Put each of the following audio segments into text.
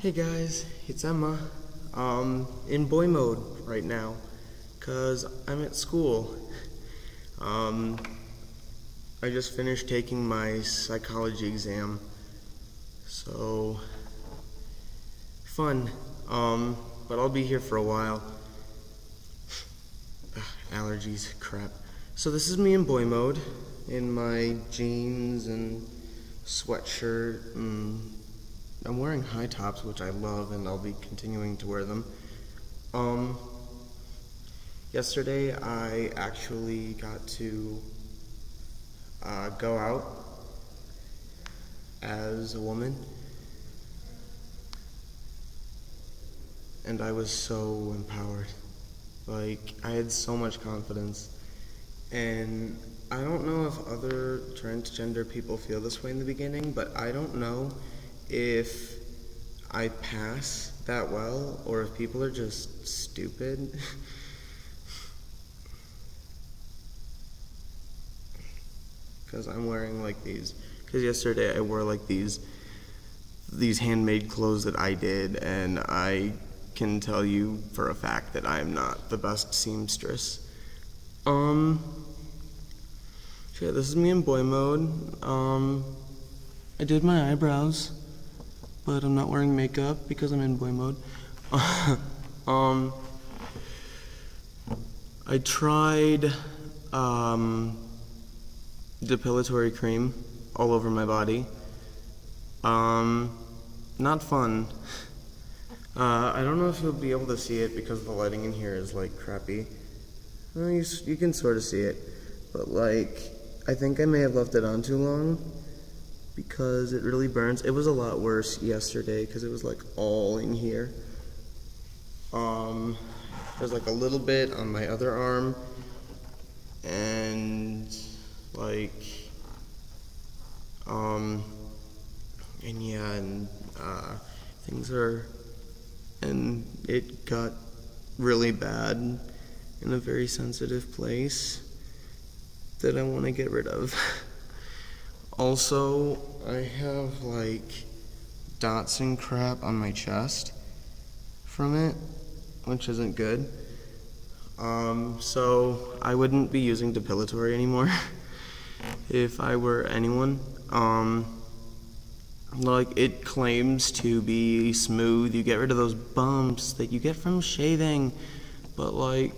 Hey guys, it's Emma. In boy mode right now, cause I'm at school. I just finished taking my psychology exam, so fun. But I'll be here for a while. Allergies, crap. So this is me in boy mode, in my jeans and sweatshirt, and I'm wearing high tops, which I love, and I'll be continuing to wear them. Yesterday I actually got to go out as a woman, and I was so empowered. Like, I had so much confidence, and I don't know if other transgender people feel this way in the beginning, but I don't know if I pass that well or if people are just stupid. Because I'm wearing like these, because yesterday I wore like these handmade clothes that I did, and I can tell you for a fact that I am not the best seamstress. Yeah, this is me in boy mode. I did my eyebrows, but I'm not wearing makeup because I'm in boy mode. I tried depilatory cream all over my body. Not fun. I don't know if you'll be able to see it because the lighting in here is like crappy. Well, you can sort of see it, but like, I think I may have left it on too long because it really burns. It was a lot worse yesterday because it was like all in here. There's like a little bit on my other arm, and like, and yeah, and things are, and it got really bad in a very sensitive place that I want to get rid of. Also, I have like dots and crap on my chest from it, which isn't good. So I wouldn't be using depilatory anymore if I were anyone. Like, it claims to be smooth, you get rid of those bumps that you get from shaving, but like,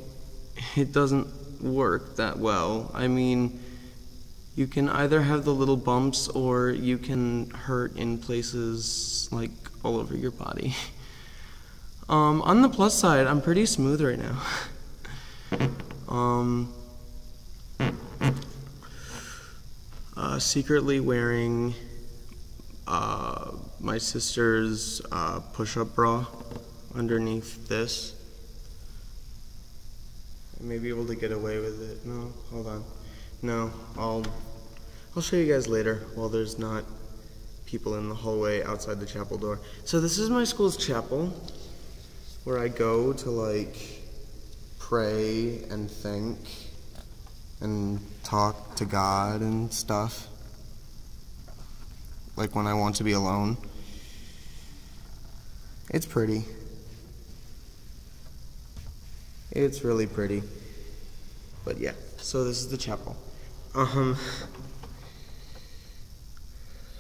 it doesn't work that well. I mean, you can either have the little bumps or you can hurt in places like all over your body. On the plus side, I'm pretty smooth right now. Secretly wearing my sister's push-up bra underneath this. I may be able to get away with it. No, hold on. No, I'll show you guys later while there's not people in the hallway outside the chapel door. So this is my school's chapel, where I go to like pray and think and talk to God and stuff, like when I want to be alone. It's pretty. It's really pretty. But yeah, so this is the chapel.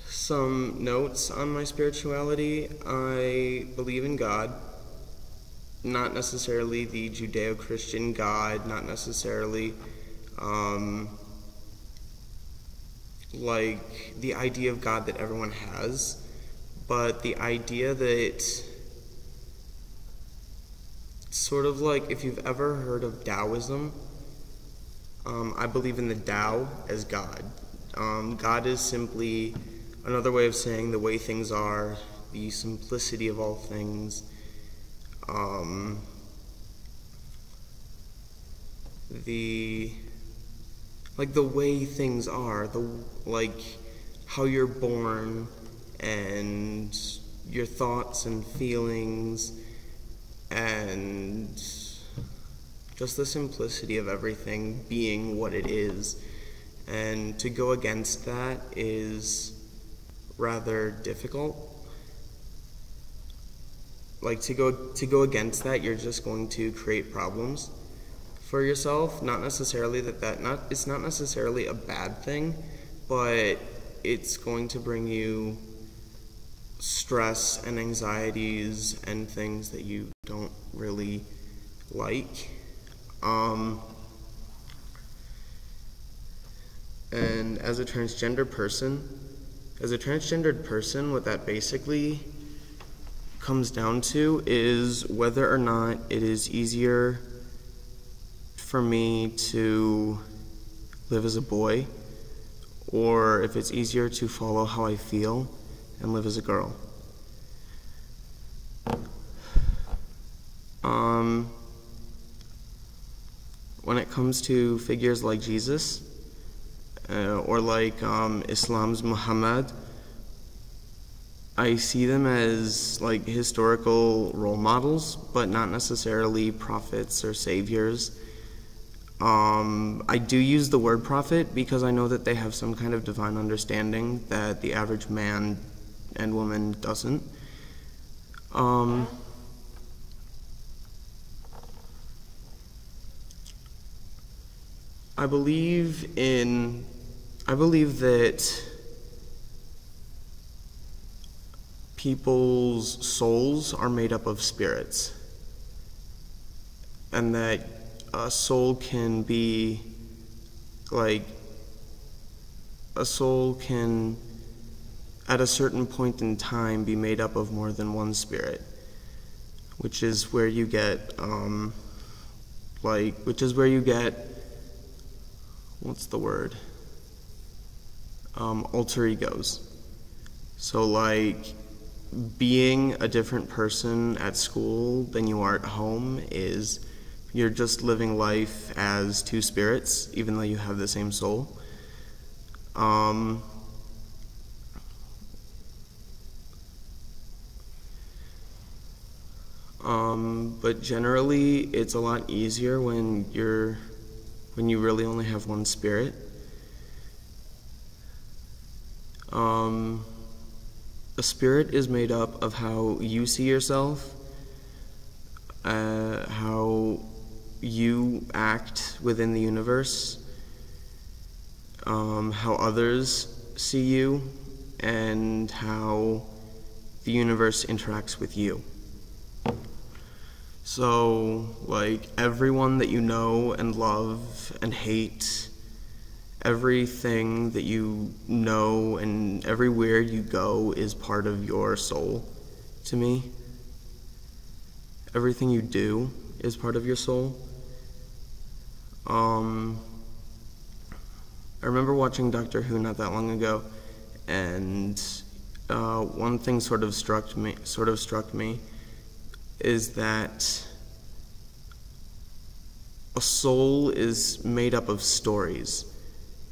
Some notes on my spirituality. I believe in God. Not necessarily the Judeo-Christian God, not necessarily like the idea of God that everyone has, but the idea that, sort of like, if you've ever heard of Taoism, I believe in the Tao as God. God is simply another way of saying the way things are, the simplicity of all things, the way things are, like how you're born, and your thoughts and feelings, and just the simplicity of everything being what it is. And to go against that is rather difficult. like to go against that, you're just going to create problems for yourself. Not necessarily it's not necessarily a bad thing, but it's going to bring you stress and anxieties and things that you don't really like. And as a transgendered person, what that basically comes down to is whether or not it is easier for me to live as a boy, or if it's easier to follow how I feel and live as a girl. When it comes to figures like Jesus, or like Islam's Muhammad, I see them as like historical role models, but not necessarily prophets or saviors. I do use the word prophet because I know that they have some kind of divine understanding that the average man and woman doesn't. I believe that people's souls are made up of spirits, and that a soul can at a certain point in time be made up of more than one spirit, which is where you get what's the word? Alter egos. So like being a different person at school than you are at home is you're just living life as two spirits, even though you have the same soul. But generally, it's a lot easier when you really only have one spirit. A spirit is made up of how you see yourself, how you act within the universe, how others see you, and how the universe interacts with you. So, like, everyone that you know and love and hate, everything that you know and everywhere you go is part of your soul to me. Everything you do is part of your soul. I remember watching Doctor Who not that long ago, and one thing sort of struck me is that a soul is made up of stories.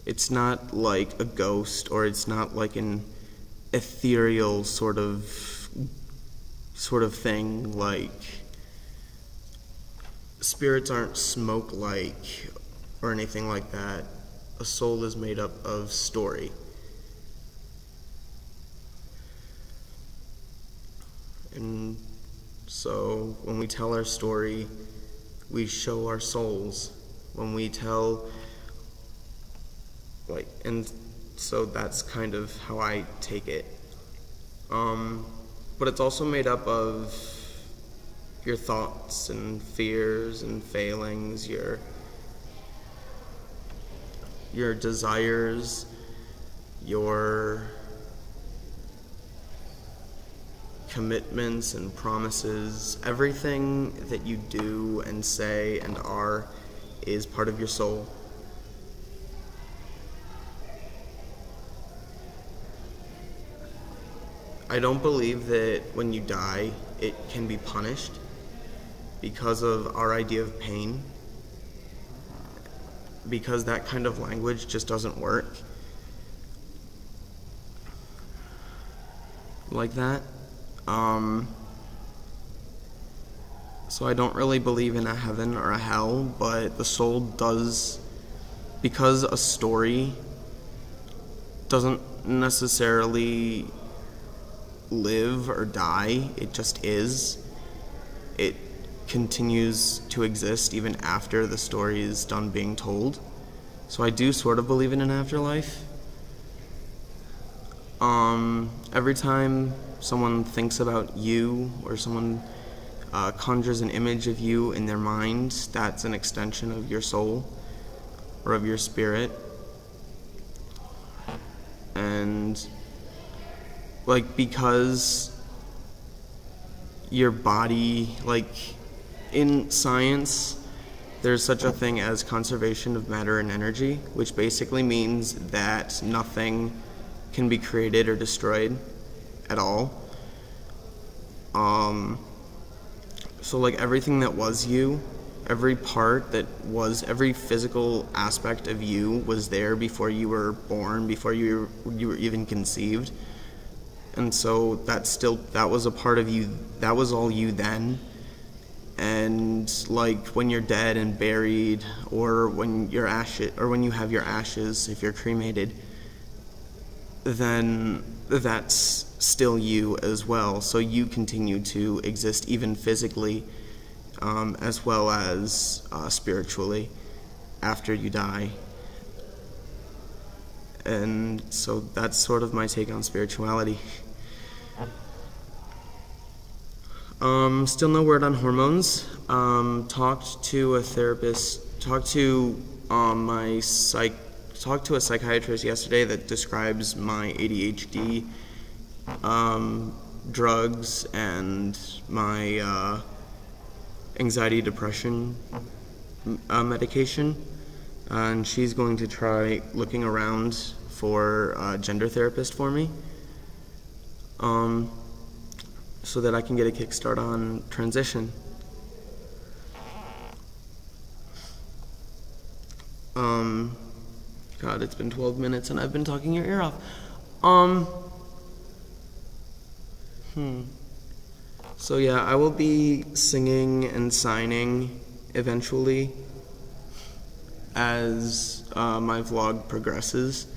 It's not like a ghost, or it's not like an ethereal sort of thing. Like, spirits aren't smoke-like or anything like that. A soul is made up of story. And so when we tell our story, we show our souls. When we tell, and so that's kind of how I take it. But it's also made up of your thoughts and fears and failings, your desires, your commitments and promises. Everything that you do and say and are is part of your soul. I don't believe that when you die, it can be punished because of our idea of pain, because that kind of language just doesn't work like that. So I don't really believe in a heaven or a hell, but the soul does, because a story doesn't necessarily live or die, it just is. it continues to exist even after the story is done being told. So I do sort of believe in an afterlife. Every time someone thinks about you, or someone conjures an image of you in their mind, that's an extension of your soul or of your spirit. And like, because your body, like in science, there's such a thing as conservation of matter and energy, which basically means that nothing can be created or destroyed at all. So like everything that was you, every part that was, every physical aspect of you was there before you were born, before you were even conceived. And so that was a part of you, that was all you then. And like when you're dead and buried, or when you have your ashes, if you're cremated, then that's still you as well. So you continue to exist even physically, as well as spiritually after you die. And so that's sort of my take on spirituality. Still no word on hormones. Talked to a therapist, talked to a psychiatrist yesterday that describes my ADHD, drugs, and my anxiety, depression medication. And she's going to try looking around for a gender therapist for me, so that I can get a kickstart on transition. God, it's been 12 minutes and I've been talking your ear off. So yeah, I will be singing and signing eventually as my vlog progresses.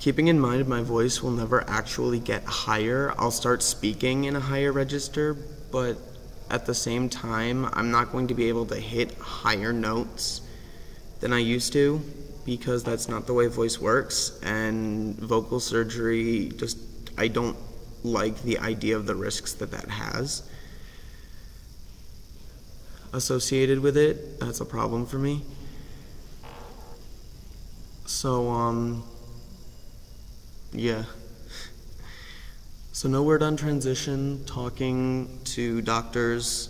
Keeping in mind my voice will never actually get higher. I'll start speaking in a higher register, but at the same time, I'm not going to be able to hit higher notes than I used to, because that's not the way voice works. And vocal surgery, I don't like the idea of the risks that has associated with it. That's a problem for me. So, yeah. So no word on transition, talking to doctors.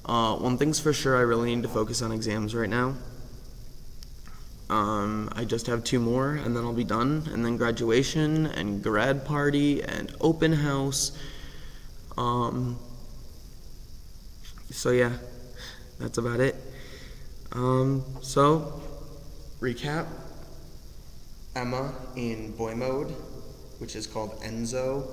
One thing's for sure, I really need to focus on exams right now. I just have 2 more and then I'll be done, and then graduation and grad party and open house. So yeah, that's about it. So, recap. Emma in boy mode, which is called Enzo.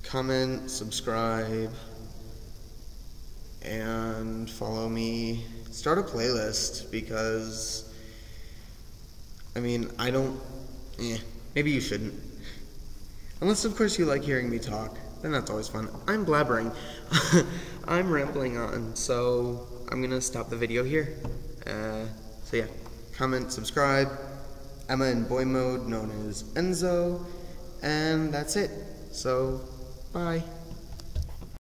Comment, subscribe, and follow me. Start a playlist, because maybe you shouldn't. Unless, of course, you like hearing me talk. Then that's always fun. I'm blabbering. I'm rambling on, so I'm gonna stop the video here. So yeah, comment, subscribe. Emma in boy mode, known as Enzo. And that's it. So, bye.